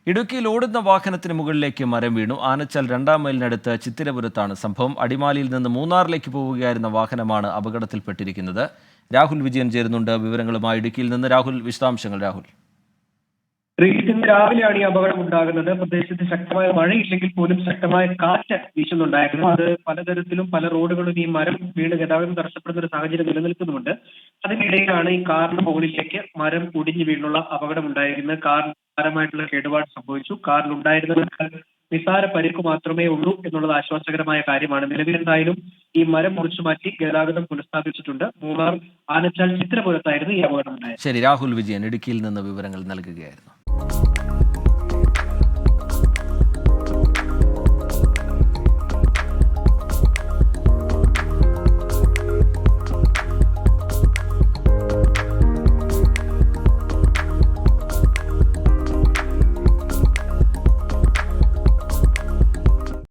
ഇടുക്കിയിൽ ഓടുന്ന വാഹനത്തിന് മുകളിലേക്ക് മരം വീണു. ആനച്ചാൽ 2-ാം മൈലിനടുത്ത് ചിത്തിരപുരത്താണ് സംഭവം. അടിമാലിയിൽ നിന്ന് മൂന്നാറിലേക്ക് പോവുകയായിരുന്ന വാഹനമാണ് അപകടത്തിൽപ്പെട്ടിരിക്കുന്നത്. രാഹുൽ വിജയൻ ചേരുന്നുണ്ട് വിവരങ്ങളുമായി. ഇടുക്കിയിൽ നിന്ന് രാഹുൽ, വിശദാംശങ്ങൾ. രാഹുൽ, ഇന്ന് രാവിലെയാണ് ഈ അപകടം ഉണ്ടാകുന്നത്. പ്രദേശത്ത് ശക്തമായ മഴയില്ലെങ്കിൽ പോലും ശക്തമായ കാറ്റ് വീശുന്നുണ്ടായിരുന്നു. അത് പലതരത്തിലും പല റോഡുകളും ഈ മരം വീണ് ഗതാഗതം തടസ്സപ്പെടുന്ന ഒരു സാഹചര്യം നിലനിൽക്കുന്നുണ്ട്. അതിനിടയിലാണ് ഈ കാറിന് മുകളിലേക്ക് മരം ഒടിഞ്ഞു വീണുള്ള അപകടം ഉണ്ടായിരിക്കുന്നത്. കാറിന് സാരമായിട്ടുള്ള കേടുപാട് സംഭവിച്ചു. കാറിലുണ്ടായിരുന്നവർക്ക് നിസ്സാര പരിക്ക് മാത്രമേ ഉള്ളൂ എന്നുള്ളത് ആശ്വാസകരമായ കാര്യമാണ്. നിലവിൽ എന്തായാലും ഈ മരം മുറിച്ചു മാറ്റി ഗതാഗതം പുനഃസ്ഥാപിച്ചിട്ടുണ്ട്. മൂന്നാർ ആനച്ചാൽ ചിത്തിരപുരത്തായിരുന്നു ഈ അപകടം ഉണ്ടായത്. ശരി, രാഹുൽ വിജയൻ ഇടുക്കിയിൽ നിന്ന് വിവരങ്ങൾ നൽകുകയായിരുന്നു.